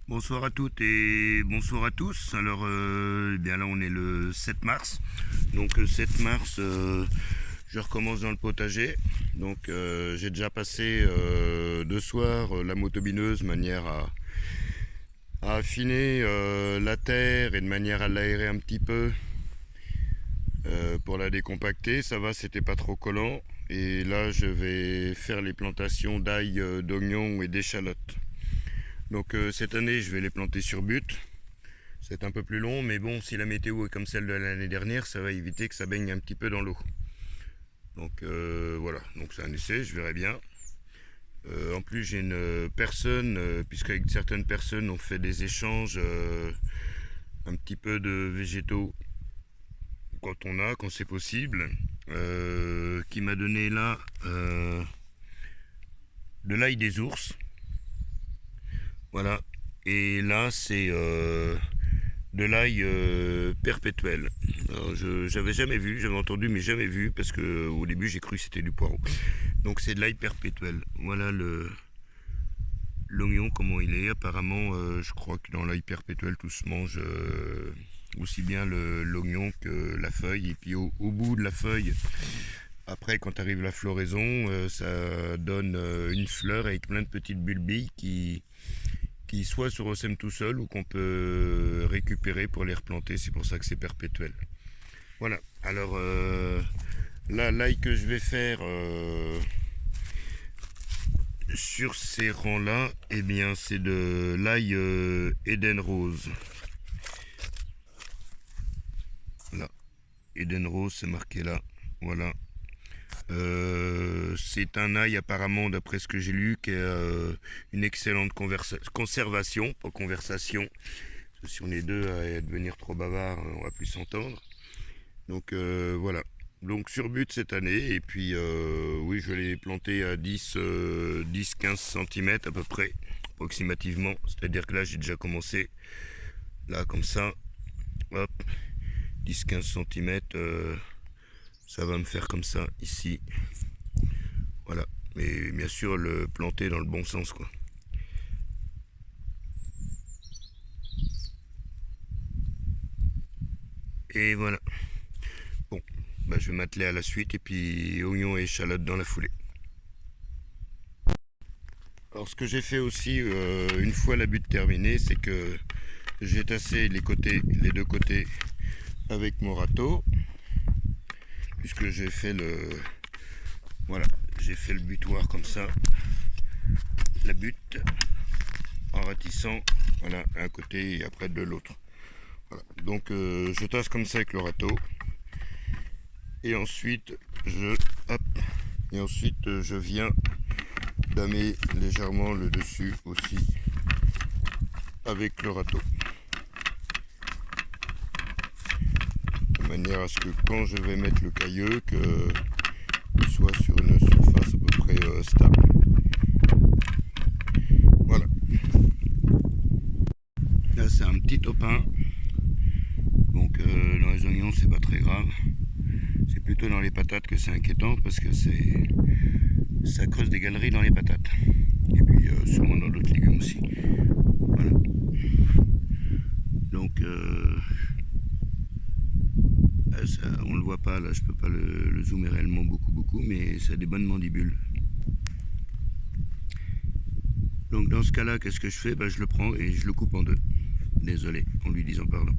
Bonsoir à toutes et bonsoir à tous. Alors, eh bien là, on est le 7 mars. Donc, 7 mars, je recommence dans le potager. Donc, j'ai déjà passé deux soirs la motobineuse, de manière à affiner la terre et de manière à l'aérer un petit peu pour la décompacter. Ça va, c'était pas trop collant. Et là, je vais faire les plantations d'ail, d'oignons et d'échalotes. Donc cette année, je vais les planter sur but. C'est un peu plus long, mais bon, si la météo est comme celle de l'année dernière, ça va éviter que ça baigne un petit peu dans l'eau. Donc voilà, donc c'est un essai, je verrai bien. En plus, j'ai une personne, puisqu'avec certaines personnes, on fait des échanges un petit peu de végétaux quand c'est possible, qui m'a donné là de l'ail des ours. Voilà, et là, c'est de l'ail perpétuel. J'avais jamais vu, j'avais entendu mais jamais vu parce que au début j'ai cru que c'était du poireau. Donc c'est de l'ail perpétuel. Voilà l'oignon comment il est. Apparemment je crois que dans l'ail perpétuel tout se mange aussi bien l'oignon que la feuille. Et puis au bout de la feuille, après quand arrive la floraison, ça donne une fleur avec plein de petites bulbilles qui soit se ressèment tout seul ou qu'on peut récupérer pour les replanter. C'est pour ça que c'est perpétuel. Voilà. Alors là, l'ail que je vais faire sur ces rangs-là, eh bien, c'est de l'ail Eden Rose. Là, Eden Rose, c'est marqué là. Voilà. C'est un ail apparemment, d'après ce que j'ai lu, qui a une excellente conservation, pas conversation. Parce que si on est deux à devenir trop bavard, on va plus s'entendre. Donc voilà. Donc sur but cette année, et puis oui, je vais les planter à 10-15 cm à peu près, approximativement. C'est-à-dire que là, j'ai déjà commencé, là comme ça, hop, 10-15 cm. Ça va me faire comme ça ici, voilà, mais bien sûr le planter dans le bon sens quoi. Et voilà, bon, bah, je vais m'atteler à la suite et puis oignons et échalotes dans la foulée. Alors ce que j'ai fait aussi une fois la butte terminée, c'est que j'ai tassé les deux côtés avec mon râteau, puisque j'ai fait le butoir comme ça, la butte, en ratissant, voilà, un côté et après de l'autre. Voilà. Donc je tasse comme ça avec le râteau, et ensuite je viens damer légèrement le dessus aussi avec le râteau, de manière à ce que quand je vais mettre le cailleux, qu'il soit sur une surface à peu près stable. Voilà. Là c'est un petit topin, donc dans les oignons c'est pas très grave. C'est plutôt dans les patates que c'est inquiétant parce que ça creuse des galeries dans les patates. Et puis sûrement dans d'autres légumes aussi. Voilà. Donc on le voit pas là, je peux pas le zoomer réellement beaucoup, mais ça a des bonnes mandibules. Donc dans ce cas-là, qu'est-ce que je fais? Je le prends et je le coupe en deux. Désolé, en lui disant pardon.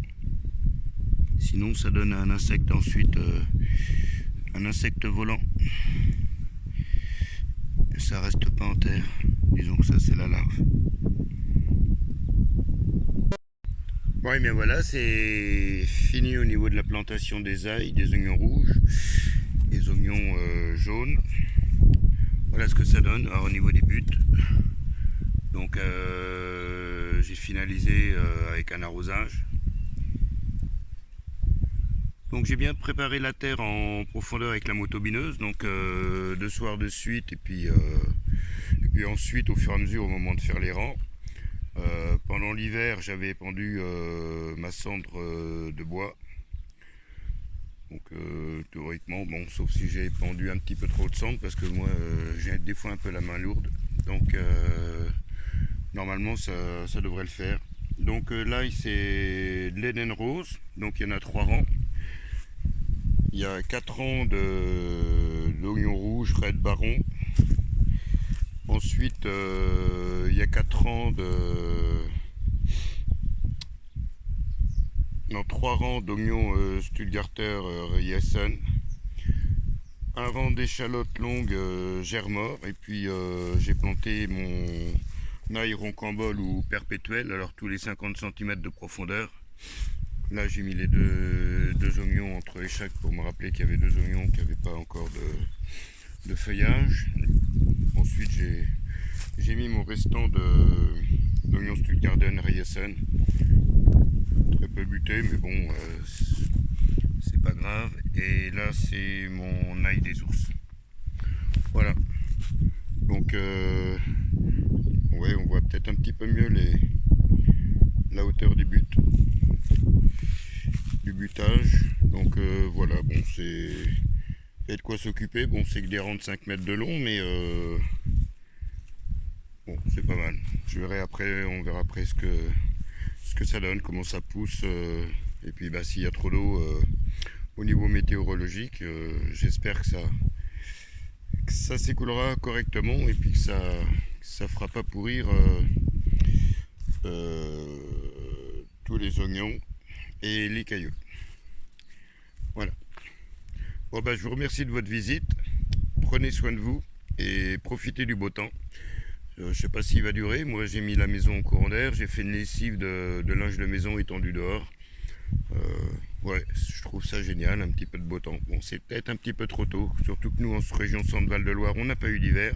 Sinon ça donne un insecte ensuite, un insecte volant. Et ça reste pas en terre. Disons que ça c'est la larve. Bon et bien voilà, c'est fini au niveau de la plantation des ails, des oignons rouges, des oignons jaunes. Voilà ce que ça donne. Alors au niveau des buts, donc j'ai finalisé avec un arrosage. Donc j'ai bien préparé la terre en profondeur avec la motobineuse, donc deux soirs de suite, et puis ensuite au fur et à mesure au moment de faire les rangs. Pendant l'hiver j'avais pendu ma cendre de bois. Donc théoriquement, bon, sauf si j'ai pendu un petit peu trop de cendre, parce que moi j'ai des fois un peu la main lourde. Donc Normalement, ça devrait le faire. Donc là, c'est de l'Eden Rose. Donc il y en a 3 rangs. Il y a 4 rangs d'oignons rouges, Red Baron. Ensuite, il y a 4 rangs non, 3 rangs d'oignons Stuttgarter Riesen. Un rang d'échalotes longues Germor. Et puis j'ai planté mon ail roncambole ou perpétuel, alors tous les 50 cm de profondeur. Là, j'ai mis les deux oignons entre les chaque pour me rappeler qu'il y avait 2 oignons qui n'avaient pas encore de feuillage. Ensuite, j'ai mis mon restant d'oignons Stuttgarten Riesen. Très peu buté, mais bon, c'est pas grave. Et là, c'est mon ail des ours. Voilà. Donc, ouais, on voit peut-être un petit peu mieux la hauteur du butage. Donc voilà, bon, c'est il y a de quoi s'occuper. Bon, c'est que des rangs de 5 mètres de long, mais bon, c'est pas mal. Je verrai après, on verra après ce que ça donne, comment ça pousse. Et puis bah, s'il y a trop d'eau au niveau météorologique, j'espère que ça s'écoulera correctement et puis que ça fera pas pourrir tous les oignons et les cailloux. Voilà. Bon bah, je vous remercie de votre visite. Prenez soin de vous et profitez du beau temps. Je sais pas s'il va durer. Moi, j'ai mis la maison au courant d'air. J'ai fait une lessive de linge de maison étendu dehors. Ouais, je trouve ça génial, un petit peu de beau temps. Bon, c'est peut-être un petit peu trop tôt, surtout que nous, en région Centre-Val de Loire, on n'a pas eu d'hiver.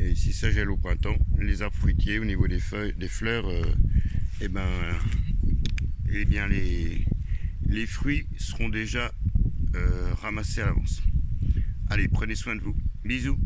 Et si ça gèle au printemps, les arbres fruitiers, au niveau des feuilles, des fleurs, eh bien les fruits seront déjà ramassés à l'avance. Allez, prenez soin de vous. Bisous.